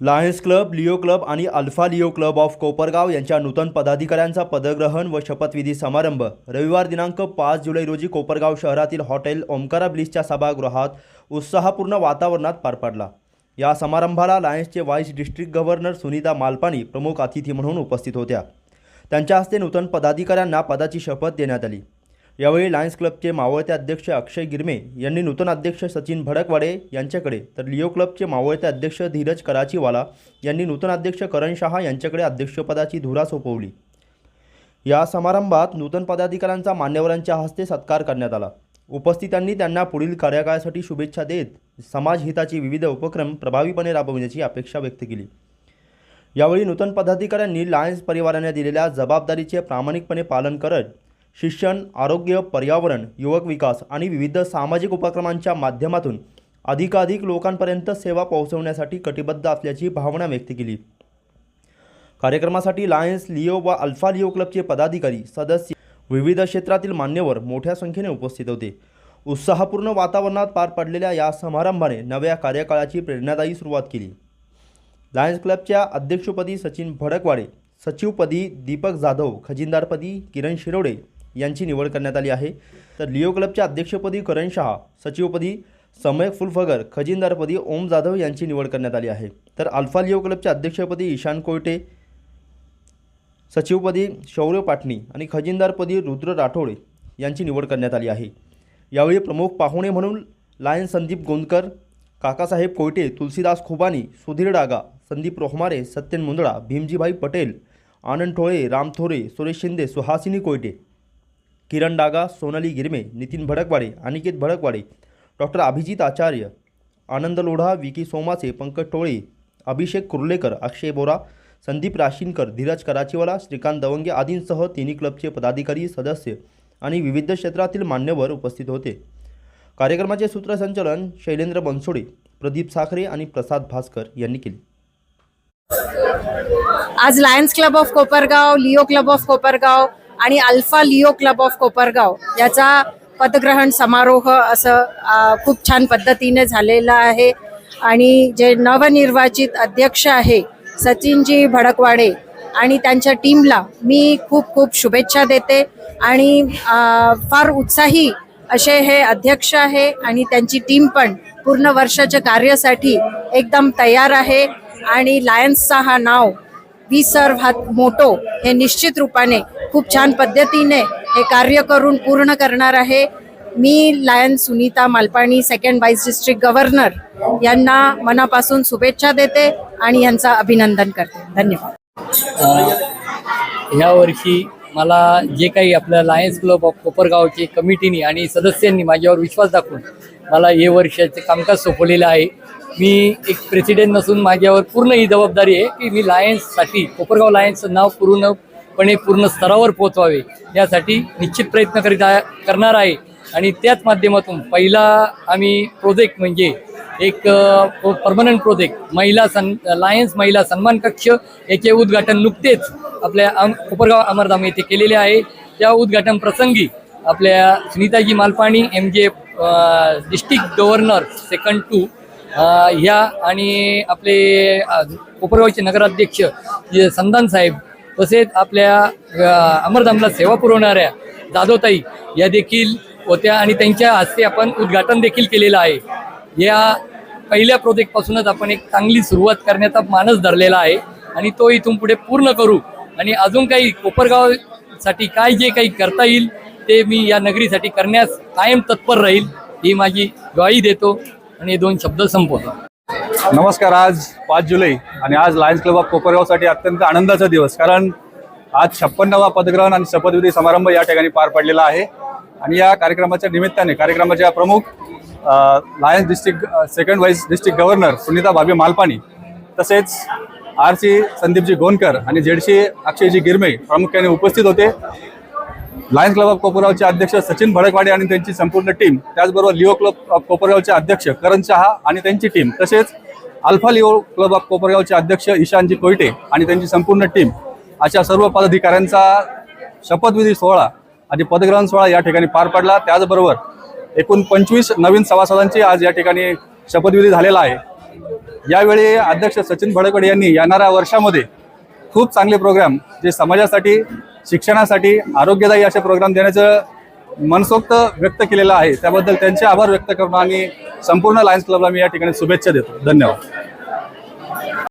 Lions club, Leo club आणि Alpha Leo Club of Kopargaon यांच्या नूतन पदाधिकाऱ्यांचा पदग्रहण व शपथविधी समारंभ रविवार दिनांक 5 जुलै रोजी कोपरगाव शहरातील हॉटेल ओमकारा ब्लिसच्या सभागृहात उत्साहपूर्ण वातावरणात पार पडला। या समारंभाला लायन्सचे vice district governor Sunita Malpani प्रमुख अतिथी म्हणून उपस्थित होत्या। त्यांच्या हस्ते नूतन पदाधिकाऱ्यांना पदाची शपथ देण्यात आली। यावेळी लायन्स क्लबचे मावळते अध्यक्ष अक्षय गिरमे यांनी नूतन अध्यक्ष सचिन भडकवाडे यांच्याकडे, तर लिओ क्लबचे मावळते अध्यक्ष धीरज कराचीवाला यांनी नूतन अध्यक्ष करण शहा यांच्याकडे अध्यक्षपदाची धुरा सोपवली। या समारंभात नूतन पदाधिकाऱ्यांचा मान्यवरांच्या हस्ते सत्कार करण्यात आला। उपस्थितांनी त्यांना पुढील कार्यकाळासाठी शुभेच्छा देत समाजहिताचे विविध उपक्रम प्रभावीपणे राबविण्याची अपेक्षा व्यक्त केली। यावेळी नूतन पदाधिकाऱ्यांनी लायन्स परिवाराने दिलेल्या जबाबदारीचे प्रामाणिकपणे पालन करत शिक्षण, आरोग्य, पर्यावरण, युवक विकास आणि विविध सामाजिक उपक्रमांच्या माध्यमातून अधिकाधिक लोकांपर्यंत सेवा पोहोचवण्यासाठी कटिबद्ध असल्याची भावना व्यक्त केली। कार्यक्रमासाठी लायन्स, लिओ व अल्फा लिओ क्लबचे पदाधिकारी, सदस्य, विविध क्षेत्रातील मान्यवर मोठ्या संख्येने उपस्थित होते। उत्साहपूर्ण वातावरणात पार पडलेल्या या समारंभाने नव्या कार्यकाळाची प्रेरणादायी सुरुवात केली। लायन्स क्लबच्या अध्यक्षपदी सचिन भडकवाडे, सचिवपदी दीपक जाधव, खजिनदारपदी किरण शिरोडे यांची निवड करण्यात आली आहे। तर लिओ क्लबच्या अध्यक्षपदी करण शहा, सचिवपदी समय फुलफगर, खजिनदारपदी ओम जाधव यांची निवड करण्यात आली आहे। तर अल्फा लिओ क्लबच्या अध्यक्षपदी ईशान कोयटे, सचिवपदी शौर्य पाटणी आणि खजिनदारपदी रुद्र राठोड यांची निवड करण्यात आली आहे। यावेळी प्रमुख पाहुणे म्हणून लायन्स संदीप गोंदकर, काकासाहेब कोयटे, तुलसीदास खुबानी, सुधीर डागा, संदीप रोहमारे, सत्यन मुंदडा, भीमजीभाई पटेल, आनंद ठोळे, राम थोरे, सुरेश शिंदे, सुहासिनी कोयटे, किरण डागा, सोनाली गिरमे, नितीन भडकवाडे, अनिकेत भडकवाडे, डॉक्टर अभिजित आचार्य, आनंद लोढा, विकी सोमासे, पंकज टोळे, अभिषेक कुर्लेकर, अक्षय बोरा, संदीप राशीनकर, धीरज कराचीवाला, श्रीकांत दवंगे आदींसह तिन्ही क्लबचे पदाधिकारी, सदस्य आणि विविध क्षेत्रातील मान्यवर उपस्थित होते। कार्यक्रमाचे सूत्रसंचालन शैलेंद्र बनसोडे, प्रदीप साखरे आणि प्रसाद भास्कर यांनी केले। आज Lions Club of Kopargaon, Leo Club of Kopargaon आणि Alpha Leo Club of Kopargaon याचा पदग्रहण समारोह असं खूप छान पद्धतीने झालेला आहे। आणि जे नवनिर्वाचित अध्यक्ष आहे सचिनजी भडकवाडे आणि त्यांच्या टीमला मी खूप खूप शुभेच्छा देते। आणि फार उत्साही असे हे अध्यक्ष आहे आणि त्यांची टीम पण पूर्ण वर्षाच्या कार्यासाठी एकदम तयार आहे। आणि लायन्सचा हा नाव वी सर्व हात मोटो हे निश्चित रूपाने खूप छान पद्धतीने हे कार्य करून पूर्ण करणार आहे। मी Lions Sunita Malpani, second vice district governor यांना मनापासून शुभेच्छा देते आणि यांचा अभिनंदन करते। धन्यवाद। ह्या वर्षी मला जे काही आपल्या लायन्स क्लब ऑफ कोपरगावची कमिटीनी आणि सदस्यांनी माझ्यावर विश्वास दाखवून मला हे वर्षाचे कामकाज सोपवलेलं आहे। मी एक प्रेसिडेंट नसून माझ्यावर पूर्ण ही जबाबदारी आहे की मी लायन्ससाठी, कोपरगाव लायन्सचं नाव पूर्ण स्तरावर पोहोचवावे यासाठी निश्चित प्रयत्न करणार आहे। आणि त्याच माध्यमातून पहिला आम्ही प्रोजेक्ट म्हणजे एक परमनंट प्रोजेक्ट लायन्स महिला सन्मान कक्ष याचे उद्घाटन नुकतेच आपल्या कोपरगाव अमरधाम येथे केलेले आहे। त्या उद्घाटन प्रसंगी आपल्या Sunitaji Malpani MJ district governor second 2 ह्या आणि आपले कोपरगावचे नगराध्यक्ष संदान साहेब, तसेच आपल्या अमरधामला सेवा पुरवणाऱ्या जाधवताई या देखील होत्या आणि त्यांच्या हस्ते आपण उद्घाटन देखील केलेलं आहे। या पहिल्या प्रोजेक्टपासूनच आपण एक चांगली सुरुवात करण्याचा मानस धरलेला आहे आणि तो इथून पुढे पूर्ण करू। आणि अजून काही कोपरगावसाठी जे काही करता येईल ते मी या नगरीसाठी करण्यास कायम तत्पर राहील ही माझी ग्वाही देतो आणि हे 2 शब्द संपवतो। नमस्कार। आज 5 जुलै आणि आज लायन्स क्लब ऑफ कोपरगावसाठी अत्यंत आनंदाचा दिवस, कारण आज 56वा पदग्रहण आणि शपथविधी समारंभ या ठिकाणी पार पडलेला आहे। आणि या कार्यक्रमाच्या निमित्ताने कार्यक्रमाच्या प्रमुख Lions district second vice district governor Sunita भाभी मालपानी, तसेच RC संदीपजी गोंदकर आणि ZC अक्षयजी गिरमे प्रामुख्याने उपस्थित होते। लायन्स क्लब ऑफ कोपरगावचे अध्यक्ष सचिन भडकवाडे आणि त्यांची संपूर्ण टीम, त्याचबरोबर लिओ क्लब ऑफ कोपरगावचे अध्यक्ष करण शहा आणि त्यांची टीम, तसेच अल्फा लिओ क्लब ऑफ कोपरगावचे अध्यक्ष ईशानजी कोयटे आणि त्यांची संपूर्ण टीम, अशा सर्व पदाधिकाऱ्यांचा शपथविधी सोहळा आणि पदग्रहण सोहळा या ठिकाणी पार पडला। त्याचबरोबर एकूण 25 नवीन सभासदांची आज या ठिकाणी शपथविधी झालेला आहे। यावेळी अध्यक्ष सचिन भडकड यांनी येणाऱ्या वर्षामध्ये खूप चांगले प्रोग्राम जे समाजासाठी, शिक्षणासाठी आरोग्यदायी असे प्रोग्राम देण्याचं मनसोक्त व्यक्त केलेलं आहे. त्याबद्दल त्यांचे आभार व्यक्त करून आणि संपूर्ण लायन्स क्लबला मी या ठिकाणी शुभेच्छा देतो. धन्यवाद.